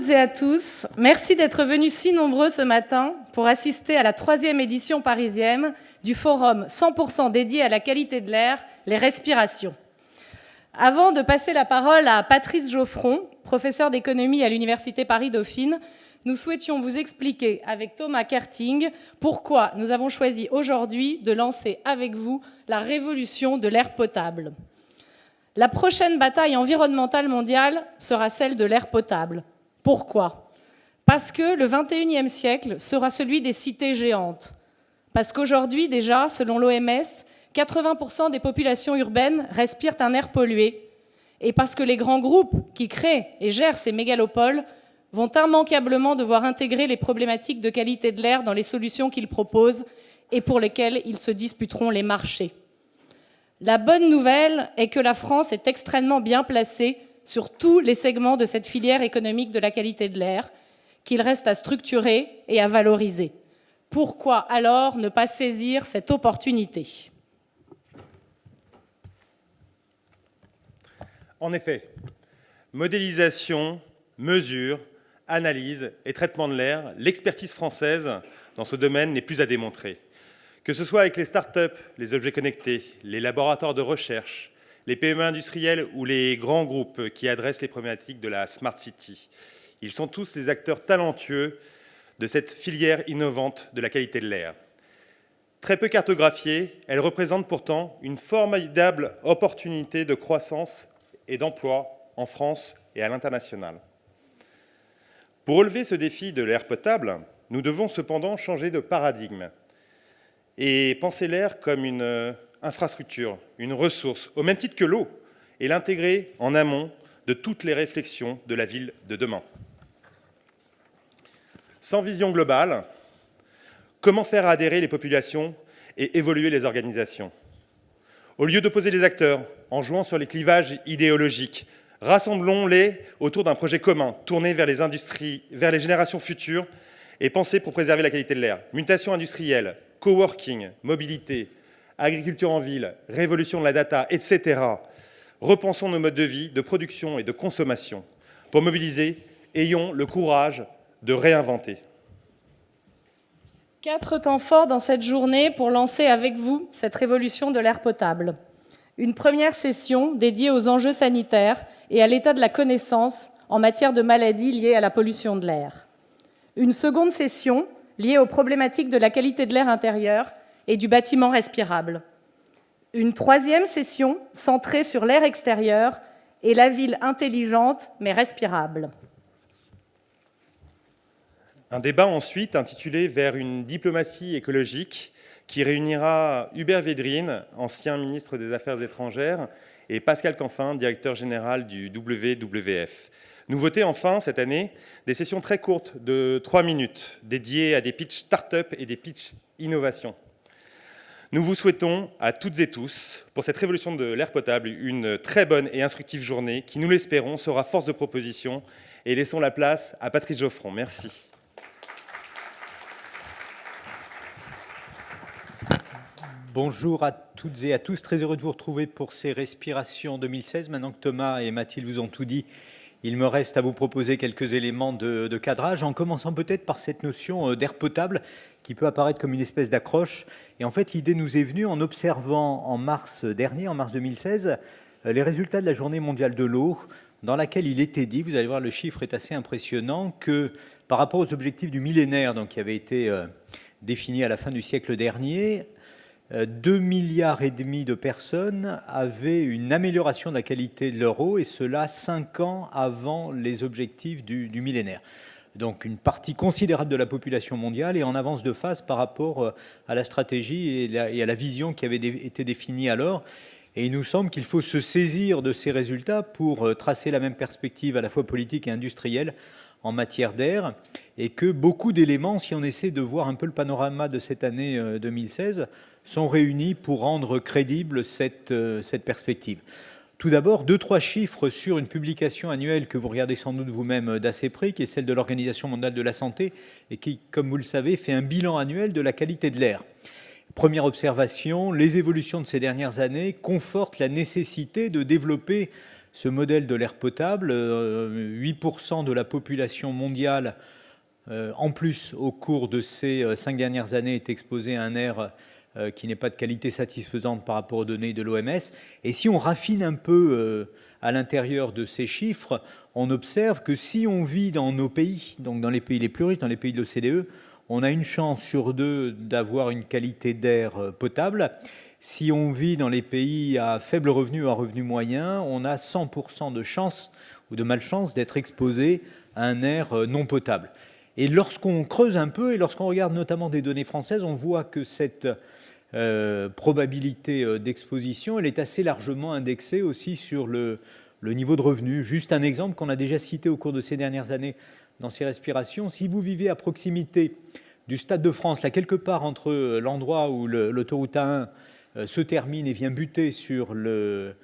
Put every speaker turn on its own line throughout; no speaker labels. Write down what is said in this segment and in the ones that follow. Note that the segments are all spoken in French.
toutes et à tous, merci d'être venus si nombreux ce matin pour assister à la 3e édition parisienne du forum 100% dédié à la qualité de l'air, les respirations. Avant de passer la parole à Patrice Geoffron, professeur d'économie à l'Université Paris-Dauphine, nous souhaitions vous expliquer avec Thomas Kerting pourquoi nous avons choisi aujourd'hui de lancer avec vous la révolution de l'air potable. La prochaine bataille environnementale mondiale sera celle de l'air potable. Pourquoi ? Parce que le 21e siècle sera celui des cités géantes. Parce qu'aujourd'hui, déjà, selon l'OMS, 80% des populations urbaines respirent un air pollué. Et parce que les grands groupes qui créent et gèrent ces mégalopoles vont immanquablement devoir intégrer les problématiques de qualité de l'air dans les solutions qu'ils proposent et pour lesquelles ils se disputeront les marchés. La bonne nouvelle est que la France est extrêmement bien placée sur tous les segments de cette filière économique de la qualité de l'air, qu'il reste à structurer et à valoriser. Pourquoi alors ne pas saisir cette opportunité ?
En effet, modélisation, mesure, analyse et traitement de l'air, l'expertise française dans ce domaine n'est plus à démontrer. Que ce soit avec les start-up, les objets connectés, les laboratoires de recherche, les PME industriels ou les grands groupes qui adressent les problématiques de la Smart City, ils sont tous les acteurs talentueux de cette filière innovante de la qualité de l'air. Très peu cartographiée, elle représente pourtant une formidable opportunité de croissance et d'emploi en France et à l'international. Pour relever ce défi de l'air potable, nous devons cependant changer de paradigme et penser l'air comme une infrastructure, une ressource, au même titre que l'eau, et l'intégrer en amont de toutes les réflexions de la ville de demain. Sans vision globale, comment faire adhérer les populations et évoluer les organisations ? Au lieu d'opposer les acteurs, en jouant sur les clivages idéologiques, rassemblons-les autour d'un projet commun, tourné vers les industries, vers les générations futures et pensé pour préserver la qualité de l'air. Mutation industrielle, coworking, mobilité, agriculture en ville, révolution de la data, etc. Repensons nos modes de vie, de production et de consommation. Pour mobiliser, ayons le courage de réinventer.
4 temps forts dans cette journée pour lancer avec vous cette révolution de l'air potable. Une première session dédiée aux enjeux sanitaires et à l'état de la connaissance en matière de maladies liées à la pollution de l'air. Une seconde session liée aux problématiques de la qualité de l'air intérieur et du bâtiment respirable. Une troisième session centrée sur l'air extérieur et la ville intelligente mais respirable.
Un débat ensuite intitulé « Vers une diplomatie écologique » qui réunira Hubert Védrine, ancien ministre des Affaires étrangères, et Pascal Canfin, directeur général du WWF. Nouveauté enfin cette année, des sessions très courtes de 3 minutes dédiées à des pitchs start-up et des pitchs innovation. Nous vous souhaitons à toutes et tous, pour cette révolution de l'air potable, une très bonne et instructive journée qui, nous l'espérons, sera force de proposition. Et laissons la place à Patrice Geoffron. Merci.
Bonjour à toutes et à tous, très heureux de vous retrouver pour ces respirations 2016. Maintenant que Thomas et Mathilde vous ont tout dit, il me reste à vous proposer quelques éléments de cadrage, en commençant peut-être par cette notion d'air potable qui peut apparaître comme une espèce d'accroche. Et en fait, l'idée nous est venue en observant en mars dernier, en mars 2016, les résultats de la Journée mondiale de l'eau, dans laquelle il était dit, vous allez voir, le chiffre est assez impressionnant, que par rapport aux objectifs du millénaire, donc, qui avaient été définis à la fin du siècle dernier, 2,5 milliards de personnes avaient une amélioration de la qualité de leur eau, et cela 5 ans avant les objectifs du millénaire. Donc une partie considérable de la population mondiale est en avance de phase par rapport à la stratégie et à la vision qui avait été définie alors. Et il nous semble qu'il faut se saisir de ces résultats pour tracer la même perspective à la fois politique et industrielle en matière d'air, et que beaucoup d'éléments, si on essaie de voir un peu le panorama de cette année 2016, sont réunis pour rendre crédible cette perspective. Tout d'abord, 2-3 chiffres sur une publication annuelle que vous regardez sans doute vous-même d'assez près, qui est celle de l'Organisation mondiale de la santé, et qui, comme vous le savez, fait un bilan annuel de la qualité de l'air. Première observation, les évolutions de ces dernières années confortent la nécessité de développer ce modèle de l'air potable. 8% de la population mondiale, en plus, au cours de ces 5 dernières années, est exposée à un air qui n'est pas de qualité satisfaisante par rapport aux données de l'OMS. Et si on raffine un peu à l'intérieur de ces chiffres, on observe que si on vit dans nos pays, donc dans les pays les plus riches, dans les pays de l'OCDE, on a une chance sur 2 d'avoir une qualité d'air potable. Si on vit dans les pays à faible revenu ou à revenu moyen, on a 100% de chance ou de malchance d'être exposé à un air non potable. Et lorsqu'on creuse un peu, et lorsqu'on regarde notamment des données françaises, on voit que cette probabilité d'exposition, elle est assez largement indexée aussi sur le niveau de revenu. Juste un exemple qu'on a déjà cité au cours de ces dernières années dans ces respirations. Si vous vivez à proximité du Stade de France, là quelque part entre l'endroit où l'autoroute A1 se termine et vient buter sur le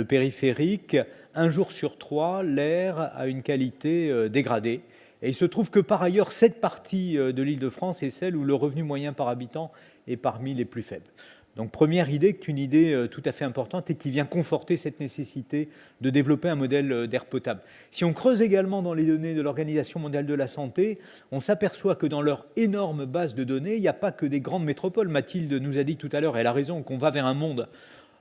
périphérique, 1 jour sur 3, l'air a une qualité dégradée. Et il se trouve que par ailleurs, cette partie de l'Île-de-France est celle où le revenu moyen par habitant est parmi les plus faibles. Donc première idée, qui est une idée tout à fait importante et qui vient conforter cette nécessité de développer un modèle d'air potable. Si on creuse également dans les données de l'Organisation mondiale de la santé, on s'aperçoit que dans leur énorme base de données, il n'y a pas que des grandes métropoles. Mathilde nous a dit tout à l'heure, elle a raison, qu'on va vers un monde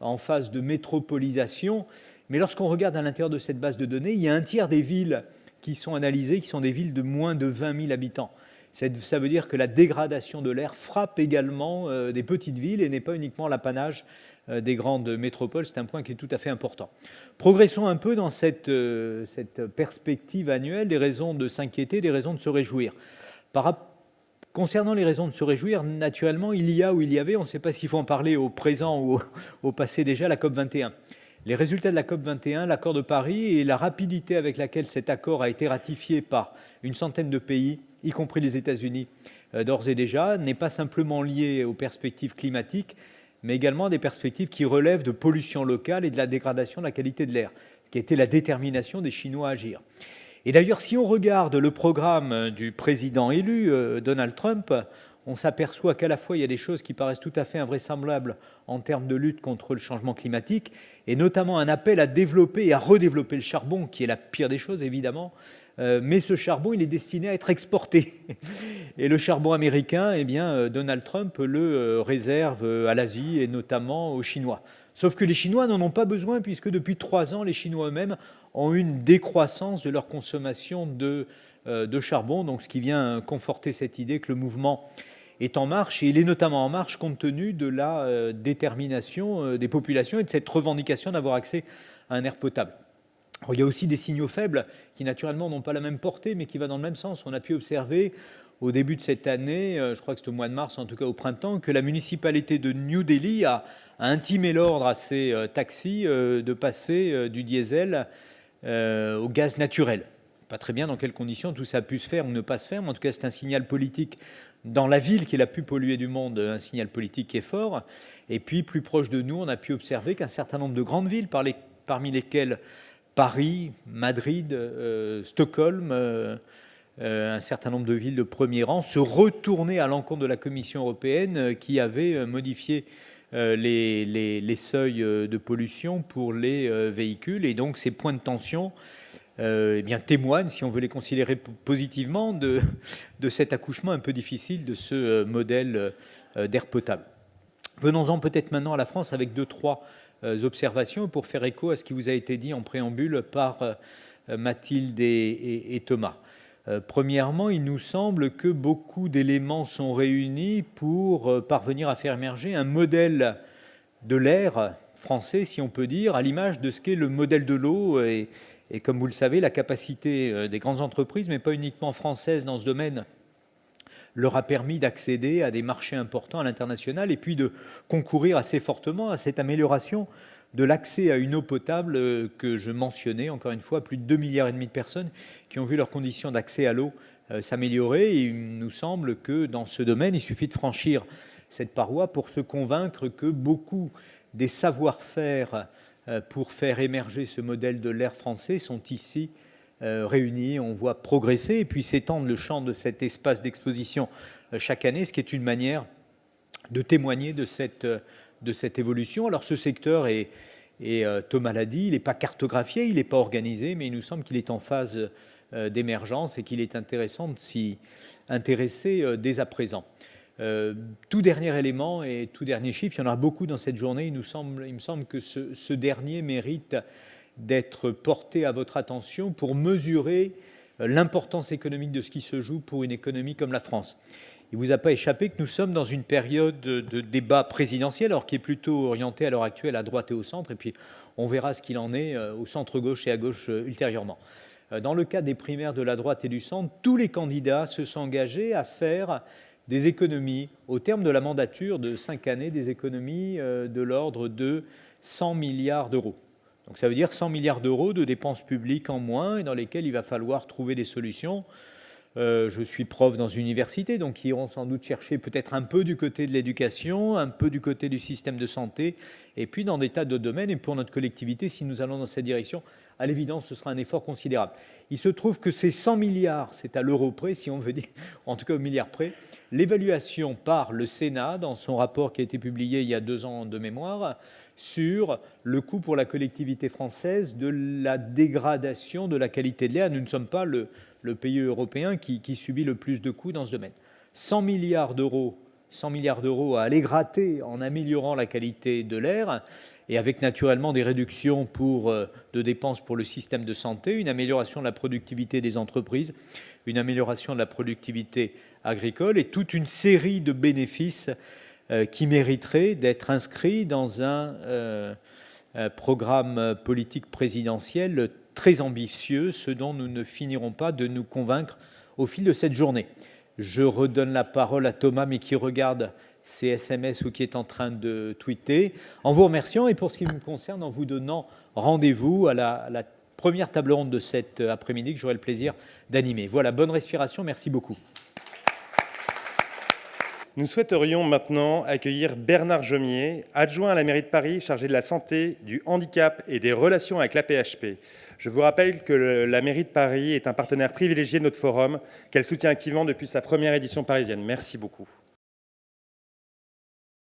en phase de métropolisation. Mais lorsqu'on regarde à l'intérieur de cette base de données, il y a un tiers des villes qui sont analysées, qui sont des villes de moins de 20 000 habitants. Ça veut dire que la dégradation de l'air frappe également des petites villes et n'est pas uniquement l'apanage des grandes métropoles. C'est un point qui est tout à fait important. Progressons un peu dans cette perspective annuelle, des raisons de s'inquiéter, des raisons de se réjouir. Concernant les raisons de se réjouir, naturellement, il y a ou il y avait, on ne sait pas s'il faut en parler au présent ou au passé déjà, la COP21. Les résultats de la COP21, l'accord de Paris et la rapidité avec laquelle cet accord a été ratifié par une centaine de pays, y compris les États-Unis, d'ores et déjà, n'est pas simplement lié aux perspectives climatiques, mais également à des perspectives qui relèvent de pollution locale et de la dégradation de la qualité de l'air, ce qui a été la détermination des Chinois à agir. Et d'ailleurs, si on regarde le programme du président élu, Donald Trump, on s'aperçoit qu'à la fois, il y a des choses qui paraissent tout à fait invraisemblables en termes de lutte contre le changement climatique, et notamment un appel à développer et à redévelopper le charbon, qui est la pire des choses, évidemment. Mais ce charbon, il est destiné à être exporté. Et le charbon américain, eh bien, Donald Trump le réserve à l'Asie et notamment aux Chinois. Sauf que les Chinois n'en ont pas besoin, puisque depuis 3 ans, les Chinois eux-mêmes ont une décroissance de leur consommation de charbon, donc ce qui vient conforter cette idée que le mouvement est en marche, et il est notamment en marche compte tenu de la détermination des populations et de cette revendication d'avoir accès à un air potable. Alors, il y a aussi des signaux faibles qui naturellement n'ont pas la même portée, mais qui vont dans le même sens. On a pu observer au début de cette année, je crois que c'est au mois de mars, en tout cas au printemps, que la municipalité de New Delhi a intimé l'ordre à ses taxis de passer du diesel au gaz naturel. Pas très bien dans quelles conditions tout ça a pu se faire ou ne pas se faire, mais en tout cas c'est un signal politique dans la ville qui est la plus polluée du monde, un signal politique qui est fort. Et puis plus proche de nous, on a pu observer qu'un certain nombre de grandes villes, parmi lesquelles Paris, Madrid, Stockholm, un certain nombre de villes de premier rang, se retournaient à l'encontre de la Commission européenne qui avait modifié les seuils de pollution pour les véhicules. Et donc ces points de tension eh bien, témoignent, si on veut les considérer positivement, de cet accouchement un peu difficile de ce modèle d'air potable. Venons-en peut-être maintenant à la France avec 2-3 observations pour faire écho à ce qui vous a été dit en préambule par Mathilde et Thomas. Premièrement, il nous semble que beaucoup d'éléments sont réunis pour parvenir à faire émerger un modèle de l'air français, si on peut dire, à l'image de ce qu'est le modèle de l'eau. Et comme vous le savez, la capacité des grandes entreprises, mais pas uniquement françaises dans ce domaine, leur a permis d'accéder à des marchés importants à l'international et puis de concourir assez fortement à cette amélioration de l'accès à une eau potable que je mentionnais. Encore une fois, plus de 2,5 milliards de personnes qui ont vu leurs conditions d'accès à l'eau s'améliorer. Et il nous semble que dans ce domaine, il suffit de franchir cette paroi pour se convaincre que beaucoup des savoir-faire pour faire émerger ce modèle de l'air français sont ici réunis. On voit progresser et puis s'étendre le champ de cet espace d'exposition chaque année, ce qui est une manière de témoigner de cette évolution. Alors ce secteur est Et Thomas l'a dit, il n'est pas cartographié, il n'est pas organisé, mais il nous semble qu'il est en phase d'émergence et qu'il est intéressant de s'y intéresser dès à présent. Tout dernier élément et tout dernier chiffre, il y en aura beaucoup dans cette journée, il me semble que ce dernier mérite d'être porté à votre attention pour mesurer l'importance économique de ce qui se joue pour une économie comme la France. Il ne vous a pas échappé que nous sommes dans une période de débat présidentiel, alors qui est plutôt orienté à l'heure actuelle à droite et au centre, et puis on verra ce qu'il en est au centre-gauche et à gauche ultérieurement. Dans le cas des primaires de la droite et du centre, tous les candidats se sont engagés à faire des économies, au terme de la mandature de 5 années, des économies de l'ordre de 100 milliards d'euros. Donc ça veut dire 100 milliards d'euros de dépenses publiques en moins, et dans lesquelles il va falloir trouver des solutions. Je suis prof dans une université, donc ils iront sans doute chercher peut-être un peu du côté de l'éducation, un peu du côté du système de santé, et puis dans des tas de domaines. Et pour notre collectivité, si nous allons dans cette direction, à l'évidence, ce sera un effort considérable. Il se trouve que ces 100 milliards, c'est à l'euro près, si on veut dire, en tout cas au milliard près, l'évaluation par le Sénat, dans son rapport qui a été publié il y a 2 ans de mémoire, sur le coût pour la collectivité française de la dégradation de la qualité de l'air. Nous ne sommes pas le pays européen qui subit le plus de coûts dans ce domaine. 100 milliards d'euros à aller gratter en améliorant la qualité de l'air, et avec naturellement des réductions de dépenses pour le système de santé, une amélioration de la productivité des entreprises, une amélioration de la productivité agricole, et toute une série de bénéfices qui mériteraient d'être inscrits dans un programme politique présidentiel très ambitieux, ce dont nous ne finirons pas de nous convaincre au fil de cette journée. Je redonne la parole à Thomas, mais qui regarde ses SMS ou qui est en train de tweeter, en vous remerciant, et pour ce qui me concerne, en vous donnant rendez-vous à la première table ronde de cet après-midi que j'aurai le plaisir d'animer. Voilà, bonne respiration, merci beaucoup.
Nous souhaiterions maintenant accueillir Bernard Jomier, adjoint à la mairie de Paris, chargé de la santé, du handicap et des relations avec l'AP-HP. Je vous rappelle que la mairie de Paris est un partenaire privilégié de notre forum, qu'elle soutient activement depuis sa première édition parisienne. Merci beaucoup.